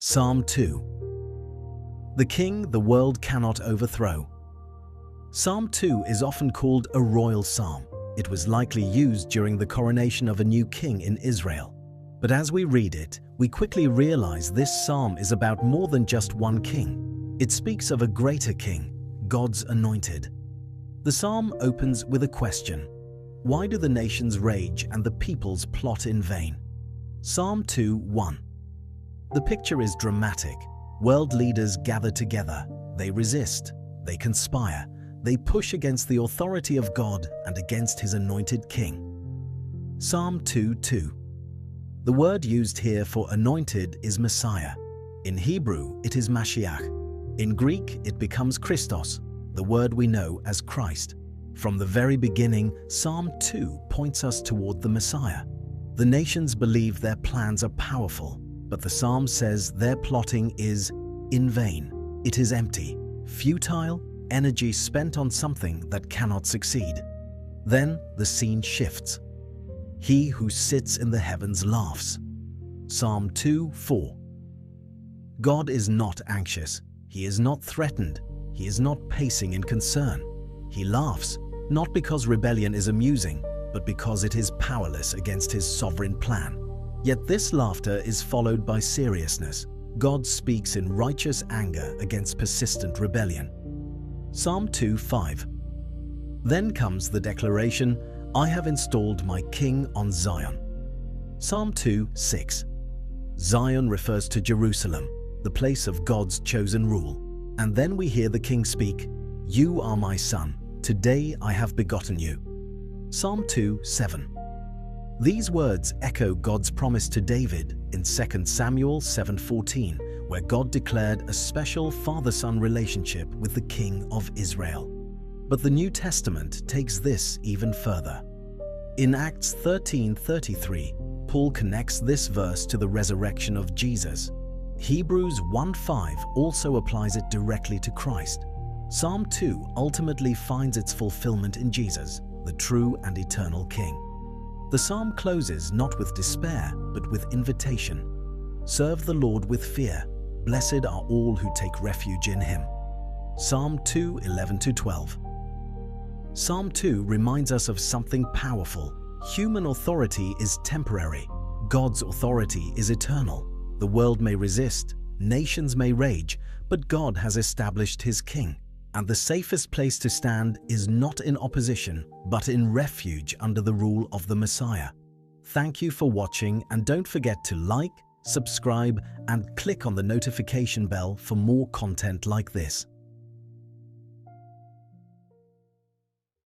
Psalm 2. The king the world cannot overthrow. Psalm 2 is often called a royal psalm. It was likely used during the coronation of a new king in Israel. But as we read it, we quickly realize this psalm is about more than just one king. It speaks of a greater king, God's anointed. The psalm opens with a question. Why do the nations rage and the peoples plot in vain? Psalm 2:1. The picture is dramatic. World leaders gather together. They resist. They conspire. They push against the authority of God and against His anointed king. Psalm 2:2. The word used here for anointed is Messiah. In Hebrew, it is Mashiach. In Greek, it becomes Christos, the word we know as Christ. From the very beginning, Psalm 2 points us toward the Messiah. The nations believe their plans are powerful, but the psalm says their plotting is in vain. It is empty, futile, energy spent on something that cannot succeed. Then the scene shifts. He who sits in the heavens laughs. Psalm 2:4. God is not anxious. He is not threatened. He is not pacing in concern. He laughs, not because rebellion is amusing, but because it is powerless against His sovereign plan. Yet this laughter is followed by seriousness. God speaks in righteous anger against persistent rebellion. Psalm 2:5. Then comes the declaration, I have installed my king on Zion. Psalm 2:6. Zion refers to Jerusalem, the place of God's chosen rule. And then we hear the king speak, You are my son, today I have begotten you. Psalm 2:7. These words echo God's promise to David in 2 Samuel 7:14, where God declared a special father-son relationship with the King of Israel. But the New Testament takes this even further. In Acts 13:33, Paul connects this verse to the resurrection of Jesus. Hebrews 1:5 also applies it directly to Christ. Psalm 2 ultimately finds its fulfillment in Jesus, the true and eternal King. The psalm closes not with despair, but with invitation. Serve the Lord with fear. Blessed are all who take refuge in Him. Psalm 2:11-12. Psalm 2 reminds us of something powerful. Human authority is temporary. God's authority is eternal. The world may resist, nations may rage, but God has established His king. And the safest place to stand is not in opposition, but in refuge under the rule of the Messiah. Thank you for watching, and don't forget to like, subscribe, and click on the notification bell for more content like this.